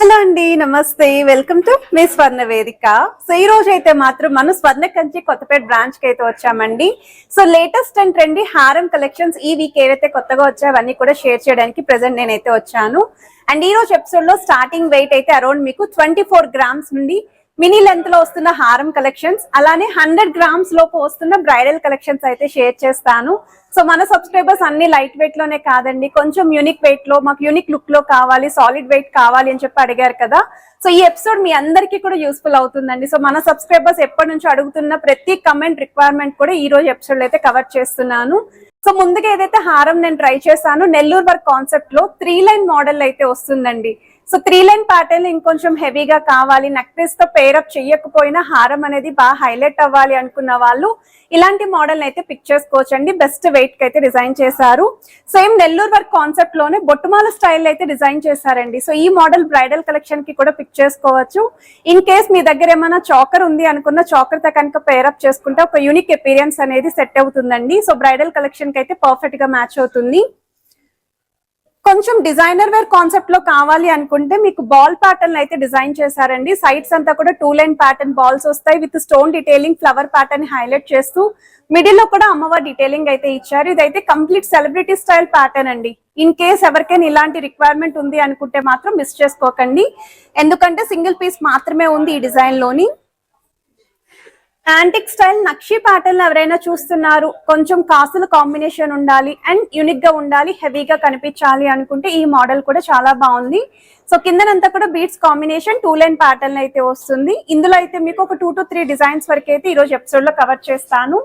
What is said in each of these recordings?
Hello అండి, నమస్తే. Welcome to me స్వర్ణ వేదిక. సో ఈ రోజు అయితే మాత్రం మనం స్వర్ణ కంచి కొత్తపేట బ్రాంచ్ కి అయితే వచ్చామండి. సో లేటెస్ట్ అండ్ ట్రెండీ హారం కలెక్షన్స్ ఈ వీక్ ఏవైతే కొత్తగా వచ్చాయో అవన్నీ కూడా షేర్ చేయడానికి ప్రెసెంట్ నేనైతే వచ్చాను. అండ్ ఈ రోజు ఎపిసోడ్ లో స్టార్టింగ్ వెయిట్ అయితే అరౌండ్ మీకు 24 గ్రామ్స్ నుండి మినీ లెంత్ లో వస్తున్న హారం కలెక్షన్స్, అలానే 100 గ్రామ్స్ లోపు వస్తున్న బ్రైడల్ కలెక్షన్స్ అయితే షేర్ చేస్తాను. సో మన సబ్స్క్రైబర్స్ అన్ని లైట్ వెయిట్ లోనే కాదండి, కొంచెం యూనిక్ వెయిట్ లో, మాకు యూనిక్ లుక్ లో కావాలి, సాలిడ్ వెయిట్ కావాలి అని చెప్పి అడిగారు కదా. సో ఈ ఎపిసోడ్ మీ అందరికీ కూడా యూస్ఫుల్ అవుతుందండి. సో మన సబ్స్క్రైబర్స్ ఎప్పటి నుంచి అడుగుతున్న ప్రతి కమెంట్ రిక్వైర్మెంట్ కూడా ఈ రోజు ఎపిసోడ్ అయితే కవర్ చేస్తున్నాను. సో ముందుగా ఏదైతే హారం నేను ట్రై చేశాను, నెల్లూరు వర్క్ కాన్సెప్ట్ లో 3 లైన్ మోడల్ అయితే వస్తుందండి. సో 3 లైన్ ప్యాటర్న్ ఇంకొంచెం హెవీగా కావాలి, నెక్ పీస్ తో పేరప్ చేయకపోయినా హారం అనేది బాగా హైలైట్ అవ్వాలి అనుకున్న వాళ్ళు ఇలాంటి మోడల్ అయితే పిక్ చేసుకోవచ్చు అండి. బెస్ట్ వెయిట్ కి అయితే డిజైన్ చేశారు. సేమ్ నెల్లూరు వర్క్ కాన్సెప్ట్ లోనే బొట్టుమాల స్టైల్ అయితే డిజైన్ చేశారండి. సో ఈ మోడల్ బ్రైడల్ కలెక్షన్ కి కూడా పిక్ చేసుకోవచ్చు. ఇన్ కేస్ మీ దగ్గర ఏమైనా చాకర్ ఉంది అనుకున్న చాకర్ తో కనుక పేరప్ చేసుకుంటే ఒక యూనిక్ అపీరియన్స్ అనేది సెట్ అవుతుందండి. సో బ్రైడల్ కలెక్షన్ కి అయితే పర్ఫెక్ట్ గా మ్యాచ్ అవుతుంది. కొంచెం డిజైనర్ వేర్ కాన్సెప్ట్ లో కావాలి అనుకుంటే మీకు బాల్ ప్యాటర్న్ అయితే డిజైన్ చేశారండి. సైడ్స్ అంతా కూడా 2 లైన్ ప్యాటర్న్ బాల్స్ వస్తాయి with stone detailing, flower pattern highlight చేస్తూ మిడిల్ లో కూడా అమ్మవారి డీటెయిలింగ్ అయితే ఇచ్చారు. ఇదైతే కంప్లీట్ సెలబ్రిటీ స్టైల్ ప్యాటర్న్ అండి. ఇన్ కేస్ ఎవరికైనా ఇలాంటి రిక్వైర్మెంట్ ఉంది అనుకుంటే మాత్రం మిస్ చేసుకోకండి, ఎందుకంటే సింగిల్ పీస్ మాత్రమే ఉంది ఈ డిజైన్ లోని. యాంటిక్ స్టైల్ నక్షి ప్యాటర్న్ ఎవరైనా చూస్తున్నారు, కొంచెం కాసుల కాంబినేషన్ ఉండాలి అండ్ యూనిక్ గా ఉండాలి, హెవీగా కనిపించాలి అనుకుంటే ఈ మోడల్ కూడా చాలా బాగుంది. సో కిందనంతా కూడా బీట్స్ కాంబినేషన్ 2 లైన్ ప్యాటర్న్ అయితే వస్తుంది. ఇందులో అయితే మీకు ఒక 2 to 3 డిజైన్స్ వరకు అయితే ఈ రోజు ఎపిసోడ్ లో కవర్ చేస్తాను.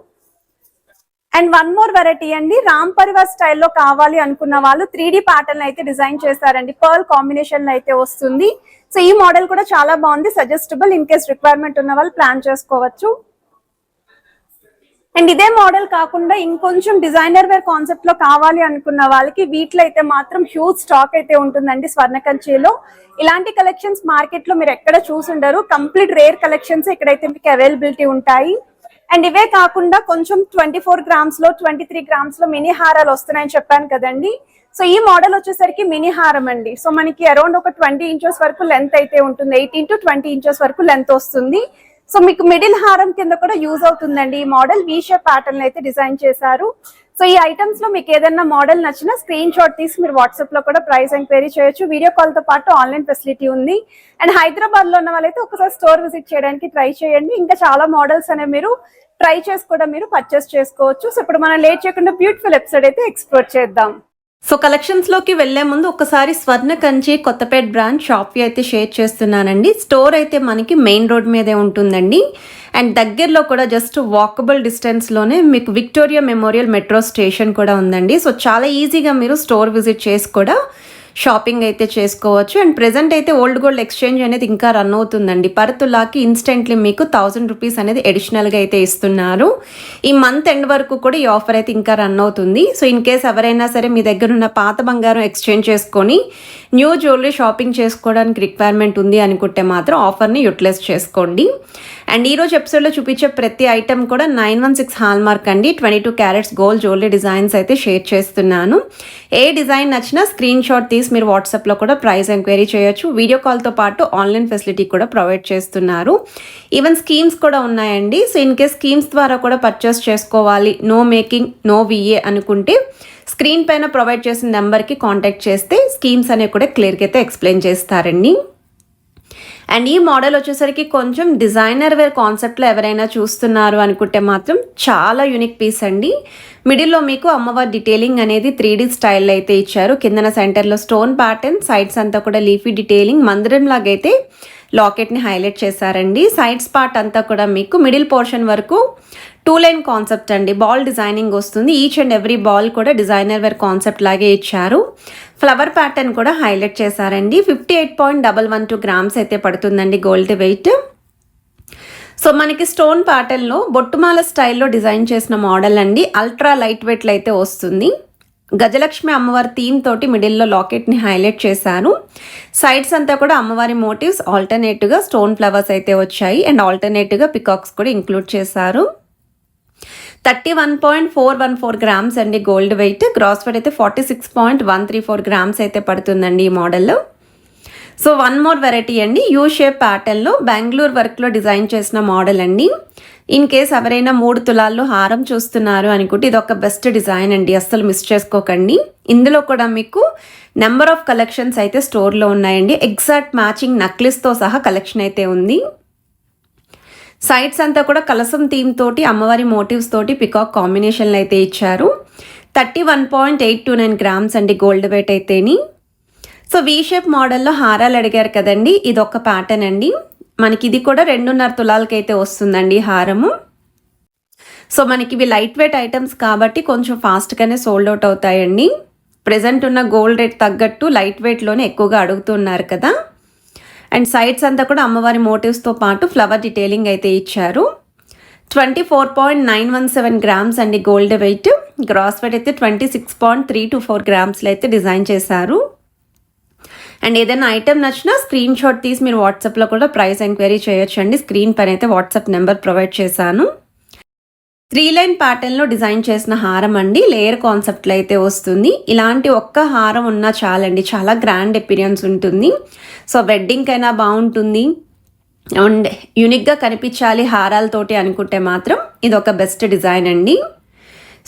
అండ్ వన్ మోర్ వెరైటీ అండి, రామ్ పరివార్ స్టైల్లో కావాలి అనుకున్న వాళ్ళు 3D ప్యాటర్న్ అయితే డిజైన్ చేస్తారండి. పర్ల్ కాంబినేషన్ అయితే వస్తుంది. సో ఈ మోడల్ కూడా చాలా బాగుంది, సజెస్టబుల్. ఇన్ కేస్ రిక్వైర్మెంట్ ఉన్న వాళ్ళు ప్లాన్ చేసుకోవచ్చు. అండ్ ఇదే మోడల్ కాకుండా ఇంకొంచెం డిజైనర్ వేర్ కాన్సెప్ట్ లో కావాలి అనుకున్న వాళ్ళకి వీటిలో అయితే మాత్రం హ్యూజ్ స్టాక్ అయితే ఉంటుందండి. స్వర్ణ కంచిలో ఇలాంటి కలెక్షన్స్ మార్కెట్ లో మీరు ఎక్కడ చూసుండరు. కంప్లీట్ రేర్ కలెక్షన్స్ ఇక్కడైతే మీకు అవైలబిలిటీ ఉంటాయి. అండ్ ఇవే కాకుండా కొంచెం 24 గ్రామ్స్ లో 23 గ్రామ్స్ లో మినీ హారాలు వస్తున్నాయని చెప్పాను కదండి. సో ఈ మోడల్ వచ్చేసరికి మినీ హారం అండి. సో మనకి అరౌండ్ ఒక 20 ఇంచెస్ వరకు లెంత్ అయితే ఉంటుంది, 18 to 20 ఇంచెస్ వరకు లెంత్ వస్తుంది. సో మీకు మిడిల్ హారం కింద కూడా యూజ్ అవుతుందండి. ఈ మోడల్ వి షేప్ ప్యాటర్న్ అయితే డిజైన్ చేశారు. సో ఈ ఐటమ్స్ లో మీకు ఏదైనా మోడల్ నచ్చినా స్క్రీన్ షాట్ తీసి మీరు వాట్సాప్ లో కూడా ప్రైస్ ఎంక్వైరీ చేయొచ్చు. వీడియో కాల్ తో పాటు ఆన్లైన్ ఫెసిలిటీ ఉంది. అండ్ హైదరాబాద్ లో ఉన్న వాళ్ళైతే ఒకసారి స్టోర్ విజిట్ చేయడానికి ట్రై చేయండి. ఇంకా చాలా మోడల్స్ అనేవి మీరు ట్రై చేసి కూడా మీరు పర్చేస్ చేసుకోవచ్చు. సో ఇప్పుడు మనం లేట్ చేయకుండా బ్యూటిఫుల్ ఎపిసోడ్ అయితే ఎక్స్ప్లోర్ చేద్దాం. సో కలెక్షన్స్ లోకి వెళ్లే ముందు ఒకసారి స్వర్ణ కంచి కొత్తపేట బ్రాంచ్ షాప్ అయితే షేర్ చేస్తున్నానండి. స్టోర్ అయితే మనకి మెయిన్ రోడ్ మీదే ఉంటుందండి. అండ్ దగ్గరలో కూడా జస్ట్ వాకబుల్ డిస్టెన్స్ లోనే మీకు విక్టోరియా మెమోరియల్ మెట్రో స్టేషన్ కూడా ఉందండి. సో చాలా ఈజీగా మీరు స్టోర్ విజిట్ చేసి కూడా షాపింగ్ అయితే చేసుకోవచ్చు. అండ్ ప్రెజెంట్ అయితే ఓల్డ్ గోల్డ్ ఎక్స్చేంజ్ అనేది ఇంకా రన్ అవుతుందండి. పర్ తులాకి ఇన్స్టెంట్లీ మీకు 1000 రూపీస్ అనేది అడిషనల్గా అయితే ఇస్తున్నారు. ఈ మంత్ ఎండ్ వరకు కూడా ఈ ఆఫర్ అయితే ఇంకా రన్ అవుతుంది. సో ఇన్ కేస్ ఎవరైనా సరే మీ దగ్గర ఉన్న పాత బంగారం ఎక్స్చేంజ్ చేసుకొని న్యూ జ్యువెలరీ షాపింగ్ చేసుకోవడానికి రిక్వైర్మెంట్ ఉంది అనుకుంటే మాత్రం ఆఫర్ని యూటిలైజ్ చేసుకోండి. అండ్ ఈరోజు ఎపిసోడ్లో చూపించే ప్రతి ఐటమ్ కూడా 916 హాల్మార్క్ అండి. 22 క్యారెట్స్ గోల్డ్ జ్యువెలరీ డిజైన్స్ అయితే షేర్ చేస్తున్నాను. ఏ డిజైన్ నచ్చినా స్క్రీన్ షాట్ తీసి మీరు వాట్సాప్లో కూడా ప్రైస్ ఎంక్వైరీ చేయొచ్చు. వీడియో కాల్తో పాటు ఆన్లైన్ ఫెసిలిటీ కూడా ప్రొవైడ్ చేస్తున్నారు. ఈవెన్ స్కీమ్స్ కూడా ఉన్నాయండి. సో ఇన్ కేస్ స్కీమ్స్ ద్వారా కూడా పర్చేస్ చేసుకోవాలి, నో మేకింగ్ నో విఏ అనుకుంటే స్క్రీన్ పైన ప్రొవైడ్ చేసిన నెంబర్కి కాంటాక్ట్ చేస్తే స్కీమ్స్ అనేవి కూడా క్లియర్గా అయితే ఎక్స్ప్లెయిన్ చేస్తారండి. అండ్ ఈ మోడల్ వచ్చేసరికి కొంచెం డిజైనర్ వేర్ కాన్సెప్ట్లో ఎవరైనా చూస్తున్నారు అనుకుంటే మాత్రం చాలా యూనిక్ పీస్ అండి. మిడిల్లో మీకు అమ్మవారి డీటెయిలింగ్ అనేది 3D స్టైల్లో అయితే ఇచ్చారు. కిందన సెంటర్లో స్టోన్ ప్యాటర్న్, సైడ్స్ అంతా కూడా లీఫీ డీటెయిలింగ్, మందిరం లాగైతే లాకెట్ని హైలైట్ చేశారండి. సైడ్స్ పార్ట్ అంతా కూడా మీకు మిడిల్ పోర్షన్ వరకు 2 లైన్ కాన్సెప్ట్ అండి. బాల్ డిజైనింగ్ వస్తుంది. ఈచ్ అండ్ ఎవ్రీ బాల్ కూడా డిజైనర్ వేర్ కాన్సెప్ట్ లాగే ఇచ్చారు. ఫ్లవర్ ప్యాటర్న్ కూడా హైలైట్ చేశారండి. 58.112 గ్రామ్స్ అయితే పడుతుందండి గోల్డ్ వెయిట్. సో మనకి స్టోన్ ప్యాటర్న్లో బొట్టుమాల స్టైల్లో డిజైన్ చేసిన మోడల్ అండి. అల్ట్రా లైట్ వెయిట్లో అయితే వస్తుంది. గజలక్ష్మి అమ్మవారి థీమ్ తోటి మిడిల్లో లాకెట్ని హైలైట్ చేశాను. సైడ్స్ అంతా కూడా అమ్మవారి మోటివ్స్ ఆల్టర్నేటివ్గా స్టోన్ ఫ్లవర్స్ అయితే వచ్చాయి. అండ్ ఆల్టర్నేటివ్గా పికాక్స్ కూడా ఇంక్లూడ్ చేశారు. 31.414 గ్రామ్స్ అండి గోల్డ్ వెయిట్. గ్రాస్ వెయిట్ అయితే 46.134 గ్రామ్స్ అయితే పడుతుందండి ఈ మోడల్లో. సో వన్ మోర్ వెరైటీ అండి, యూ షేప్ ప్యాటర్న్లో బెంగళూరు వర్క్లో డిజైన్ చేసిన మోడల్ అండి. ఇన్ కేస్ ఎవరైనా 3 తులాల్లో హారం చూస్తున్నారు అనుకుంటే ఇది ఒక బెస్ట్ డిజైన్ అండి, అస్సలు మిస్ చేసుకోకండి. ఇందులో కూడా మీకు నెంబర్ ఆఫ్ కలెక్షన్స్ అయితే స్టోర్లో ఉన్నాయండి. ఎగ్జాక్ట్ మ్యాచింగ్ నెక్లెస్తో సహా కలెక్షన్ అయితే ఉంది. సైడ్స్ అంతా కూడా కలసం థీమ్ తోటి అమ్మవారి మోటివ్స్ తోటి పికాక్ కాంబినేషన్లు అయితే ఇచ్చారు. 31.829 గ్రామ్స్ అండి గోల్డ్ వెయిట్ అయితేని. సో వీ షేప్ మోడల్లో హారాలు అడిగారు కదండి, ఇది ఒక ప్యాటర్న్ అండి. మనకి ఇది కూడా 2.5 తులాలకి అయితే వస్తుందండి హారము. సో మనకి ఇవి లైట్ వెయిట్ ఐటమ్స్ కాబట్టి కొంచెం ఫాస్ట్గానే సోల్డ్ అవుట్ అవుతాయండి. ప్రెజెంట్ ఉన్న గోల్డ్ రేట్ తగ్గట్టు లైట్ వెయిట్లోనే ఎక్కువగా అడుగుతున్నారు కదా. అండ్ సైడ్స్ అంతా కూడా అమ్మవారి మోటివ్స్తో పాటు ఫ్లవర్ డీటెయిలింగ్ అయితే ఇచ్చారు. 24.917 గ్రామ్స్ అండి గోల్డ్ వెయిట్. గ్రాస్ వెయిట్ అయితే 26.324 గ్రామ్స్లో అయితే డిజైన్ చేశారు. అండ్ ఏదైనా ఐటెం నచ్చినా స్క్రీన్ షాట్ తీసి మీరు వాట్సాప్లో కూడా ప్రైస్ ఎంక్వైరీ చేయొచ్చు అండి. స్క్రీన్ పైన అయితే వాట్సాప్ నెంబర్ ప్రొవైడ్ చేశాను. 3 లైన్ ప్యాటర్న్లో డిజైన్ చేసిన హారం అండి, లేయర్ కాన్సెప్ట్లో అయితే వస్తుంది. ఇలాంటి ఒక్క హారం ఉన్నా చాలండి, చాలా గ్రాండ్ అపీరియన్స్ ఉంటుంది. సో వెడ్డింగ్కైనా బాగుంటుంది అండ్ యూనిక్గా కనిపించాలి హారాలతోటి అనుకుంటే మాత్రం ఇది ఒక బెస్ట్ డిజైన్ అండి.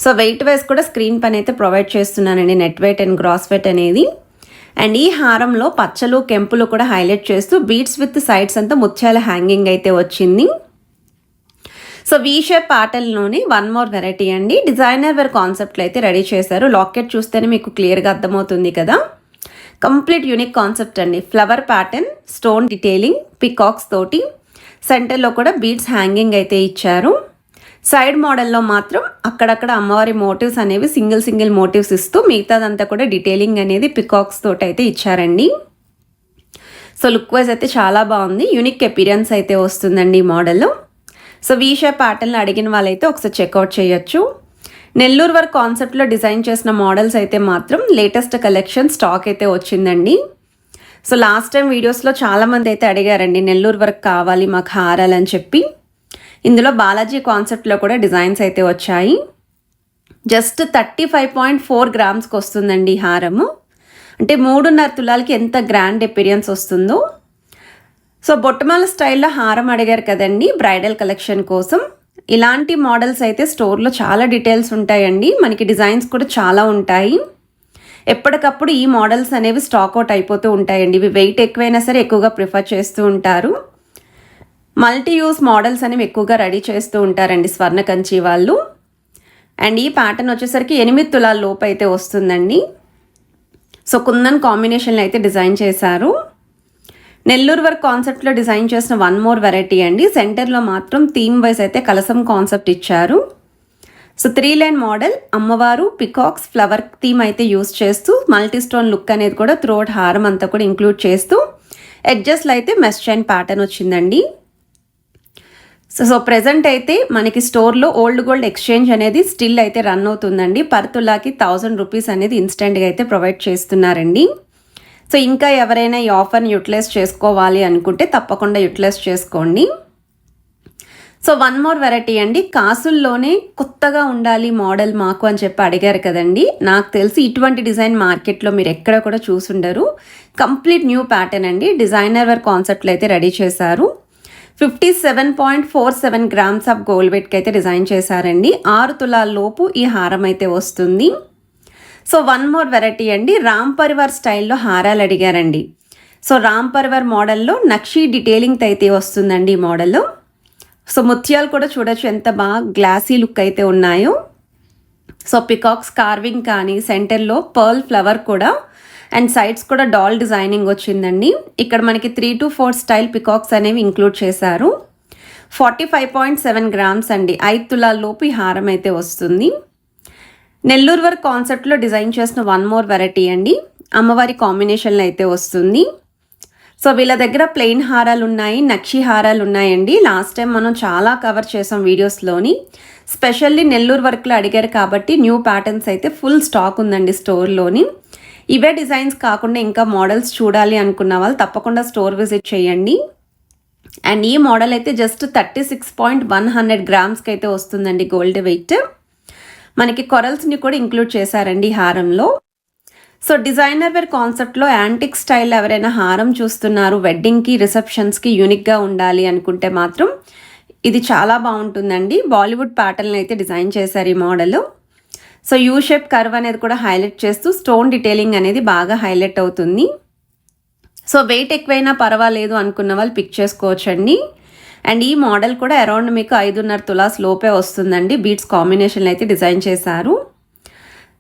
సో వెయిట్ వైజ్ కూడా స్క్రీన్ పైన అయితే ప్రొవైడ్ చేస్తున్నానండి, net weight and gross weight అనేది. అండ్ ఈ హారంలో పచ్చలు కెంపులు కూడా హైలైట్ చేస్తూ బీడ్స్ విత్ సైడ్స్ అంతా ముత్యాల హ్యాంగింగ్ అయితే వచ్చింది. సో వీ షేప్ ప్యాటర్న్లోని వన్ మోర్ వెరైటీ అండి, డిజైనర్ వేర్ కాన్సెప్ట్లో అయితే రెడీ చేశారు. లాకెట్ చూస్తేనే మీకు క్లియర్గా అర్థమవుతుంది కదా. కంప్లీట్ యూనిక్ కాన్సెప్ట్ అండి. Flower pattern, stone detailing, peacocks తోటి సెంటర్లో కూడా బీడ్స్ హ్యాంగింగ్ అయితే ఇచ్చారు. సైడ్ మోడల్లో మాత్రం అక్కడక్కడ అమ్మవారి మోటివ్స్ అనేవి సింగిల్ మోటివ్స్ ఇస్తూ మిగతాదంతా కూడా డీటెయిలింగ్ అనేది పికాక్స్ తోటి అయితే ఇచ్చారండి. సో లుక్ వైజ్ అయితే చాలా బాగుంది, యూనిక్ అపీరియన్స్ అయితే వస్తుందండి ఈ మోడల్. సో వీ షేప్ ప్యాటర్న్లో అడిగిన వాళ్ళైతే ఒకసారి చెక్అవుట్ చేయొచ్చు. నెల్లూరు వర్క్ కాన్సెప్ట్లో డిజైన్ చేసిన మోడల్స్ అయితే మాత్రం లేటెస్ట్ కలెక్షన్ స్టాక్ అయితే వచ్చిందండి. సో లాస్ట్ టైం వీడియోస్లో చాలామంది అయితే అడిగారండి నెల్లూరు వర్క్ కావాలి మాకు హారాలని చెప్పి. ఇందులో బాలాజీ కాన్సెప్ట్లో కూడా డిజైన్స్ అయితే వచ్చాయి. జస్ట్ 35.4 గ్రామ్స్కి వస్తుందండి ఈ హారము. అంటే 3.5 తులాలకి ఎంత గ్రాండ్ అపీరియన్స్ వస్తుందో. సో బొట్టమాల స్టైల్లో హారం అడిగారు కదండి బ్రైడల్ కలెక్షన్ కోసం. ఇలాంటి మోడల్స్ అయితే స్టోర్లో చాలా డీటెయిల్స్ ఉంటాయండి, మనకి డిజైన్స్ కూడా చాలా ఉంటాయి. ఎప్పటికప్పుడు ఈ మోడల్స్ అనేవి స్టాక్ అవుట్ అయిపోతూ ఉంటాయండి. ఇవి వెయిట్ ఎక్కువైనా సరే ఎక్కువగా ప్రిఫర్ చేస్తూ ఉంటారు. మల్టీ యూస్ మోడల్స్ అనేవి ఎక్కువగా రెడీ చేస్తూ ఉంటారండి స్వర్ణ కంచి వాళ్ళు. అండ్ ఈ ప్యాటర్న్ వచ్చేసరికి 8 తులాల లోపు అయితే వస్తుందండి. సో కుందన్ కాంబినేషన్లో అయితే డిజైన్ చేశారు. నెల్లూరు వర్క్ కాన్సెప్ట్లో డిజైన్ చేసిన వన్ మోర్ వెరైటీ అండి. సెంటర్లో మాత్రం థీమ్ వైజ్ అయితే కలసం కాన్సెప్ట్ ఇచ్చారు. సో 3 లైన్ మోడల్, అమ్మవారు పికాక్స్ ఫ్లవర్ థీమ్ అయితే యూస్ చేస్తూ మల్టీ స్టోన్ లుక్ అనేది కూడా త్రూఅవుట్ హారం అంతా కూడా ఇంక్లూడ్ చేస్తూ ఎడ్జస్ట్లో అయితే మెష్ చైన్ ప్యాటర్న్ వచ్చిందండి. సో ప్రెజెంట్ అయితే మనకి స్టోర్లో ఓల్డ్ గోల్డ్ ఎక్స్చేంజ్ అనేది స్టిల్ అయితే రన్ అవుతుందండి. పర్ తులాకి 1000 రూపీస్ అనేది ఇన్స్టెంట్గా అయితే ప్రొవైడ్ చేస్తున్నారండి. సో ఇంకా ఎవరైనా ఈ ఆఫర్ని యూటిలైజ్ చేసుకోవాలి అనుకుంటే తప్పకుండా యూటిలైజ్ చేసుకోండి. సో వన్ మోర్ వెరైటీ అండి, కాసుల్లోనే కొత్తగా ఉండాలి మోడల్ మాకు అని చెప్పి అడిగారు కదండి. నాకు తెలిసి ఇటువంటి డిజైన్ మార్కెట్లో మీరు ఎక్కడ కూడా చూసుండరు. కంప్లీట్ న్యూ ప్యాటర్న్ అండి, డిజైనర్ వేర్ కాన్సెప్ట్లో అయితే రెడీ చేశారు. 57.47 గ్రామ్స్ ఆఫ్ గోల్డ్ వెయిట్కి అయితే డిజైన్ చేశారండి. 6 తులాల లోపు ఈ హారం అయితే వస్తుంది. సో వన్ మోర్ వెరైటీ అండి, రామ్ పరివార్ స్టైల్లో హారాలు అడిగారండి. సో రామ్ పరివార్ మోడల్లో నక్షి డీటెయిలింగ్ అయితే వస్తుందండి ఈ మోడల్. సో ముత్యాలు కూడా చూడొచ్చు ఎంత బాగా గ్లాసీ లుక్ అయితే ఉన్నాయో. సో పికాక్స్ కార్వింగ్ కానీ సెంటర్లో పర్ల్ ఫ్లవర్ కూడా అండ్ సైడ్స్ కూడా డాల్ డిజైనింగ్ వచ్చిందండి. ఇక్కడ మనకి 3 to 4 స్టైల్ పికాక్స్ అనేవి ఇంక్లూడ్ చేశారు. 45.7 గ్రామ్స్ అండి, 5 తులాల లోపు ఈ హారం అయితే వస్తుంది. నెల్లూరు వర్క్ కాన్సెప్ట్లో డిజైన్ చేసిన వన్ మోర్ వెరైటీ అండి, అమ్మవారి కాంబినేషన్లో అయితే వస్తుంది. సో వీళ్ళ దగ్గర ప్లెయిన్ హారాలు ఉన్నాయి, నక్షి హారాలు ఉన్నాయండి. లాస్ట్ టైం మనం చాలా కవర్ చేసాం వీడియోస్లోని. స్పెషల్లీ నెల్లూరు వర్క్లో అడిగారు కాబట్టి న్యూ ప్యాటర్న్స్ అయితే ఫుల్ స్టాక్ ఉందండి స్టోర్లోని. ఇవే డిజైన్స్ కాకుండా ఇంకా మోడల్స్ చూడాలి అనుకున్న వాళ్ళు తప్పకుండా స్టోర్ విజిట్ చేయండి. అండ్ ఈ మోడల్ అయితే జస్ట్ 36.100 గ్రామ్స్కి అయితే వస్తుందండి గోల్డ్ వెయిట్. మనకి కొరల్స్ని కూడా ఇంక్లూడ్ చేశారండి హారంలో. సో డిజైనర్ వేర్ కాన్సెప్ట్లో యాంటిక్ స్టైల్ ఎవరైనా హారం చూస్తున్నారు, వెడ్డింగ్కి రిసెప్షన్స్కి యూనిక్గా ఉండాలి అనుకుంటే మాత్రం ఇది చాలా బాగుంటుందండి. బాలీవుడ్ ప్యాటర్న్ అయితే డిజైన్ చేశారు ఈ model. So U shape curve అనేది కూడా హైలైట్ చేస్తూ స్టోన్ డీటెయిలింగ్ అనేది బాగా హైలైట్ అవుతుంది. సో వెయిట్ ఎక్కువైనా పర్వాలేదు అనుకున్న వాళ్ళు పిక్ చేసుకోవచ్చండి. అండ్ ఈ మోడల్ కూడా అరౌండ్ మీకు 5.5 తులాస్ లోపే వస్తుందండి. బీట్స్ కాంబినేషన్లో అయితే డిజైన్ చేశారు.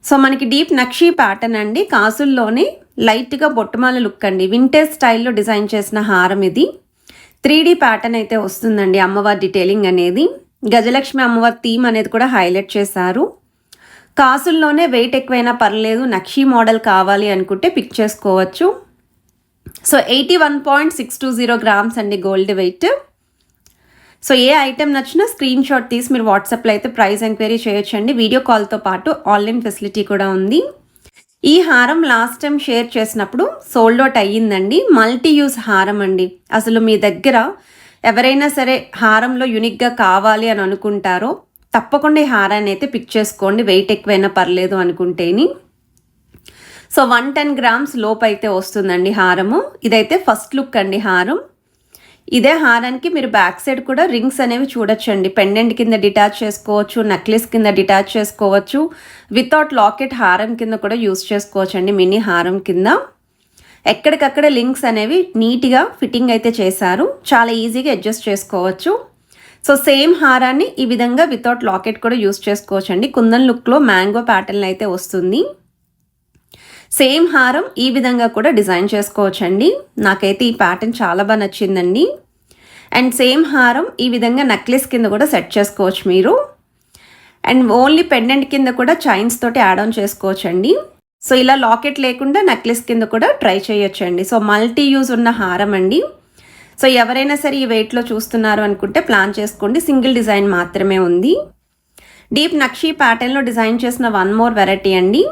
సో మనకి డీప్ నక్షీ ప్యాటర్న్ అండి, కాసుల్లోనే లైట్గా బొట్టుమాల లుక్ అండి, వింటేజ్ స్టైల్లో డిజైన్ చేసిన హారం ఇది. 3D ప్యాటర్న్ అయితే వస్తుందండి. అమ్మవారి డీటెయిలింగ్ అనేది, గజలక్ష్మి అమ్మవారి థీమ్ అనేది కూడా హైలైట్ చేశారు. కాసుల్లోనే వెయిట్ ఎక్కువైనా పర్లేదు, నక్షీ మోడల్ కావాలి అనుకుంటే పిక్ చేసుకోవచ్చు. సో 81.620 గ్రామ్స్ అండి గోల్డ్ వెయిట్. సో ఏ ఐటెం నచ్చినా స్క్రీన్ షాట్ తీసి మీరు వాట్సాప్లో అయితే ప్రైస్ ఎంక్వైరీ చేయొచ్చండి. వీడియో కాల్తో పాటు ఆన్లైన్ ఫెసిలిటీ కూడా ఉంది. ఈ హారం లాస్ట్ టైం షేర్ చేసినప్పుడు సోల్డ్ అవుట్ అయ్యిందండి. మల్టీ యూజ్ హారం అండి. అసలు మీ దగ్గర ఎవరైనా సరే హారంలో యూనిక్గా కావాలి అని అనుకుంటారో తప్పకుండా ఈ హారాన్ని అయితే పిక్ చేసుకోండి, వెయిట్ ఎక్కువైనా పర్లేదు అనుకుంటేని. సో 110 గ్రామ్స్ లోపు అయితే వస్తుందండి హారము. ఇదైతే ఫస్ట్ లుక్ అండి హారం. ఇదే హారానికి మీరు బ్యాక్ సైడ్ కూడా రింగ్స్ అనేవి చూడొచ్చండి. పెండెంట్ కింద డిటాచ్ చేసుకోవచ్చు, నెక్లెస్ కింద డిటాచ్ చేసుకోవచ్చు, వితౌట్ లాకెట్ హారం కింద కూడా యూస్ చేసుకోవచ్చు అండి, మినీ హారం కింద. ఎక్కడికక్కడ లింక్స్ అనేవి నీట్గా ఫిట్టింగ్ అయితే చేశారు, చాలా ఈజీగా అడ్జస్ట్ చేసుకోవచ్చు. సో సేమ్ హారాన్ని ఈ విధంగా వితౌట్ లాకెట్ కూడా యూస్ చేసుకోవచ్చు అండి. కుందన్ లుక్లో మ్యాంగో ప్యాటర్న్ అయితే వస్తుంది. సేమ్ హారం ఈ విధంగా కూడా డిజైన్ చేసుకోవచ్చండి. నాకైతే ఈ ప్యాటర్న్ చాలా బాగా నచ్చిందండి. అండ్ సేమ్ హారం ఈ విధంగా నెక్లెస్ కింద కూడా సెట్ చేసుకోవచ్చు మీరు. అండ్ ఓన్లీ పెండెంట్ కింద కూడా చైన్స్ తోటి యాడ్ ఆన్ చేసుకోవచ్చండి. సో ఇలా లాకెట్ లేకుండా నెక్లెస్ కింద కూడా ట్రై చేయొచ్చండి. సో మల్టీ యూజ్ ఉన్న హారం అండి. సో ఎవరైనా సరే ఈ వెయిట్లో చూస్తున్నారు అనుకుంటే ప్లాన్ చేసుకోండి. సింగిల్ డిజైన్ మాత్రమే ఉంది. డీప్ నక్షీ ప్యాటర్న్లో డిజైన్ చేసిన వన్ మోర్ వెరైటీ అండి.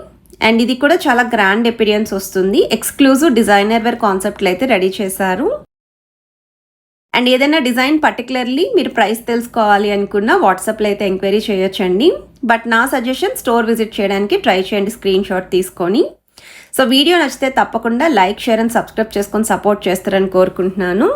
అండ్ ఇది కూడా చాలా గ్రాండ్ అపిరియన్స్ వస్తుంది. ఎక్స్క్లూజివ్ డిజైనర్ వేర్ కాన్సెప్ట్లో అయితే రెడీ చేశారు. అండ్ ఏదైనా డిజైన్ పర్టికులర్లీ మీరు ప్రైస్ తెలుసుకోవాలి అనుకున్నా వాట్సాప్లో అయితే ఎంక్వైరీ చేయొచ్చండి. బట్ నా సజెషన్ స్టోర్ విజిట్ చేయడానికి ట్రై చేయండి స్క్రీన్ షాట్ తీసుకొని. సో వీడియో నచ్చితే తప్పకుండా లైక్, షేర్ అండ్ సబ్స్క్రైబ్ చేసుకొని సపోర్ట్ చేస్తారని కోరుకుంటున్నాను.